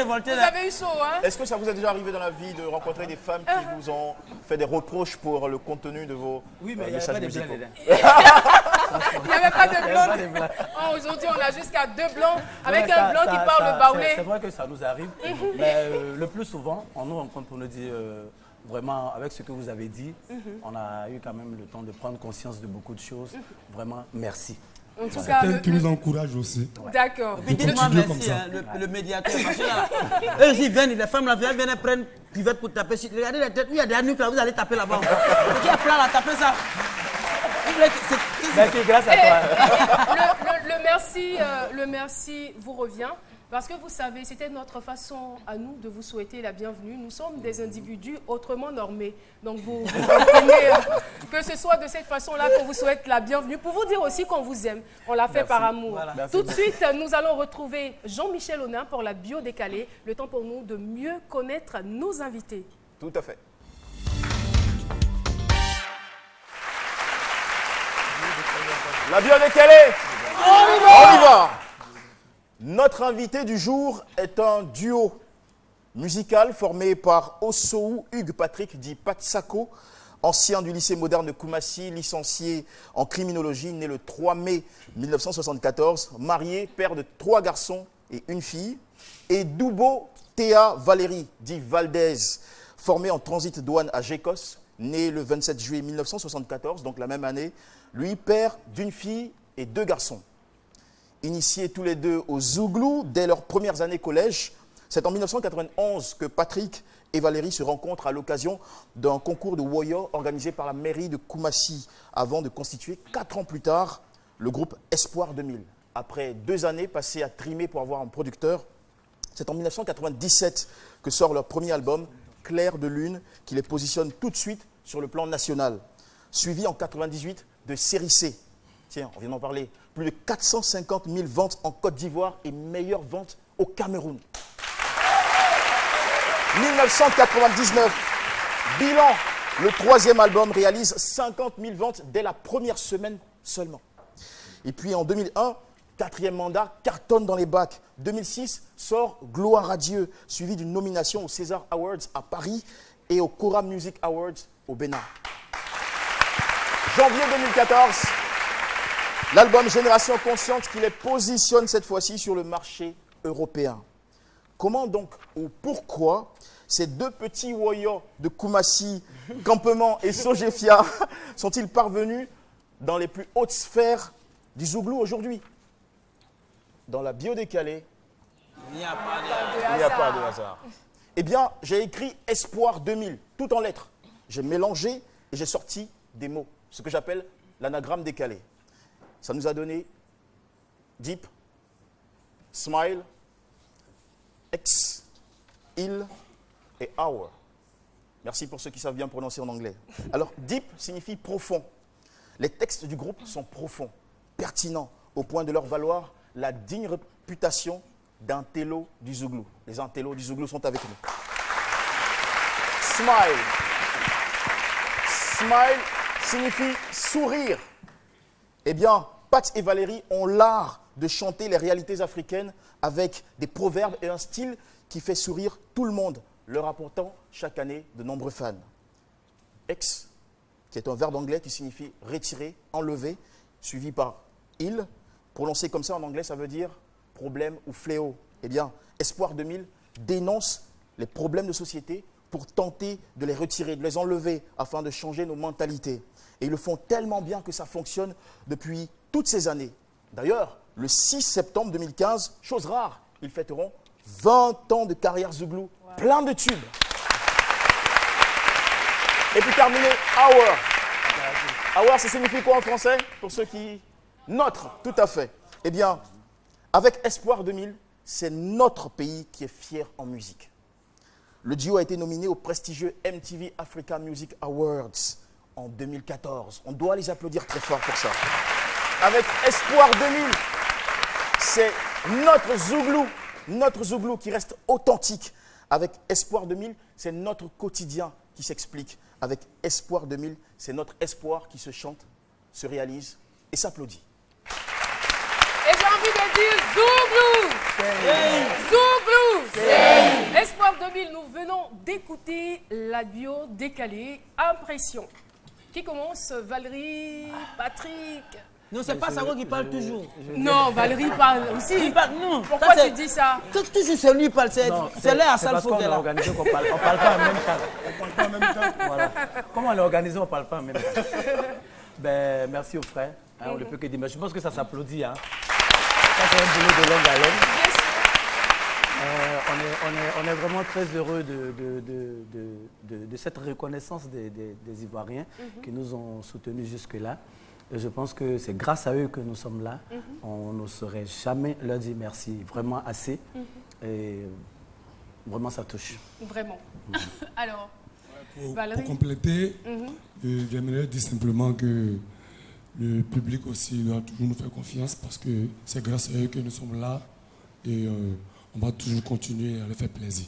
volonté. Vous avez eu chaud, hein? Est-ce que ça vous est déjà arrivé dans la vie de rencontrer des femmes qui vous ont fait des reproches pour le contenu de vos messages musicaux? Il n'y avait pas de blondes. Oh, aujourd'hui, on a jusqu'à 2 blancs avec un blanc qui parle baoulé. C'est vrai que ça nous arrive, mais le plus souvent, on nous rencontre pour nous dire vraiment, avec ce que vous avez dit, on a eu quand même le temps de prendre conscience de beaucoup de choses. Vraiment, merci. En tout cas, qui nous encourage aussi. D'accord. Et dites-moi merci, hein, le médiateur. Eux aussi viennent, les femmes là, viennent prendre cuvette pour taper. Regardez la tête, il y a des nuques là, vous allez taper là-bas. Qui a plat là, tapez ça. Merci, grâce à toi. Le merci vous revient. Parce que vous savez, c'était notre façon à nous de vous souhaiter la bienvenue. Nous sommes des individus autrement normés. Donc vous comprenez que ce soit de cette façon-là qu'on vous souhaite la bienvenue. Pour vous dire aussi qu'on vous aime. On l'a fait par amour. Voilà. Tout de suite, nous allons retrouver Jean-Michel Honin pour la bio décalée. Le temps pour nous de mieux connaître nos invités. Tout à fait. La bio décalée. On y va. Notre invité du jour est un duo musical formé par Osou Hugues Patrick, dit Patsako, ancien du lycée moderne de Koumassi, licencié en criminologie, né le 3 mai 1974, marié, père de 3 garçons et 1 fille, et Doubo Théa Valérie, dit Valdez, formé en transit douane à Gécos, né le 27 juillet 1974, donc la même année, lui, père d'1 fille et 2 garçons. Initiés tous les deux au Zouglou dès leurs premières années collège, c'est en 1991 que Patrick et Valérie se rencontrent à l'occasion d'un concours de Woyo organisé par la mairie de Koumassi, avant de constituer 4 ans plus tard le groupe Espoir 2000. Après 2 années passées à trimer pour avoir un producteur, c'est en 1997 que sort leur premier album, Clair de Lune, qui les positionne tout de suite sur le plan national. Suivi en 1998 de Série C. Tiens, on vient d'en parler. Plus de 450 000 ventes en Côte d'Ivoire et meilleures ventes au Cameroun. 1999, bilan, le 3e album réalise 50 000 ventes dès la première semaine seulement. Et puis en 2001, 4e mandat, cartonne dans les bacs. 2006, sort Gloire à Dieu, suivi d'une nomination aux César Awards à Paris et aux Cora Music Awards au Bénin. Janvier 2014, l'album Génération Consciente qui les positionne cette fois-ci sur le marché européen. Comment donc ou pourquoi ces 2 petits woyos de Koumassi, Campement et Sogefia sont-ils parvenus dans les plus hautes sphères du Zouglou aujourd'hui? Dans la bio décalée, il n'y a pas de hasard. Eh bien, j'ai écrit Espoir 2000, tout en lettres. J'ai mélangé et j'ai sorti des mots, ce que j'appelle l'anagramme décalé. Ça nous a donné Deep, Smile, X, Il et Hour. Merci pour ceux qui savent bien prononcer en anglais. Alors, Deep signifie profond. Les textes du groupe sont profonds, pertinents, au point de leur valoir la digne réputation d'un télo du Zouglou. Les intellos du Zouglou sont avec nous. Smile. Smile signifie sourire. Eh bien, Pat et Valérie ont l'art de chanter les réalités africaines avec des proverbes et un style qui fait sourire tout le monde, leur apportant chaque année de nombreux fans. Ex, qui est un verbe anglais qui signifie retirer, enlever, suivi par il. Prononcé comme ça en anglais, ça veut dire problème ou fléau. Eh bien, Espoir 2000 dénonce les problèmes de société pour tenter de les retirer, de les enlever, afin de changer nos mentalités. Et ils le font tellement bien que ça fonctionne depuis toutes ces années. D'ailleurs, le 6 septembre 2015, chose rare, ils fêteront 20 ans de carrière Zouglou, plein de tubes. Et puis terminer, Hour. Hour, ça signifie quoi en français? Pour ceux qui... Notre, tout à fait. Eh bien, avec Espoir 2000, c'est notre pays qui est fier en musique. Le duo a été nominé au prestigieux MTV Africa Music Awards en 2014. On doit les applaudir très fort pour ça. Avec Espoir 2000, c'est notre Zouglou qui reste authentique. Avec Espoir 2000, c'est notre quotidien qui s'explique. Avec Espoir 2000, c'est notre espoir qui se chante, se réalise et s'applaudit. Et envie de dire Zouglou. Zouglou. Espoir 2000, nous venons d'écouter la bio décalée. Impression. Qui commence? Valérie, Patrick? Non, c'est pas Saro qui parle toujours. Non, Valérie parle aussi. Il parle, non. Pourquoi tu dis ça? Toujours c'est lui qui parle, c'est là à parce qu'on est Salfo. organisé qu'on parle. On parle pas en même temps. On parle pas en même temps. Voilà. Comment on est organisé, on parle pas en même temps. Ben, merci aux frères. Hein, on ne peut que dire. Mais je pense que ça s'applaudit. Hein. Ça, c'est un boulot de longue haleine. On est vraiment très heureux de cette reconnaissance des Ivoiriens qui nous ont soutenus jusque-là. Et je pense que c'est grâce à eux que nous sommes là. On ne saurait jamais leur dire merci, vraiment assez. Et vraiment, ça touche. Vraiment. Alors, Pour Valérie. compléter, j'aimerais dire simplement que le public aussi doit toujours nous faire confiance parce que c'est grâce à eux que nous sommes là et on va toujours continuer à leur faire plaisir.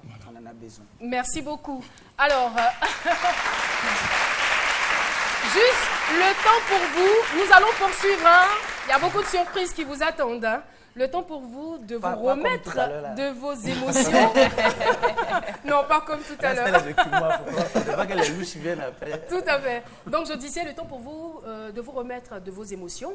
Voilà. On en a besoin. Merci beaucoup. Alors, juste le temps pour vous. Nous allons poursuivre. Hein. Il y a beaucoup de surprises qui vous attendent. Hein. Le temps pour vous de Pas vous comme remettre tout à l'heure, là. de vos émotions. Non, pas comme tout à l'heure. C'est pas que les louches viennent après. Tout à fait. Donc, je disais, le temps pour vous de vous remettre de vos émotions.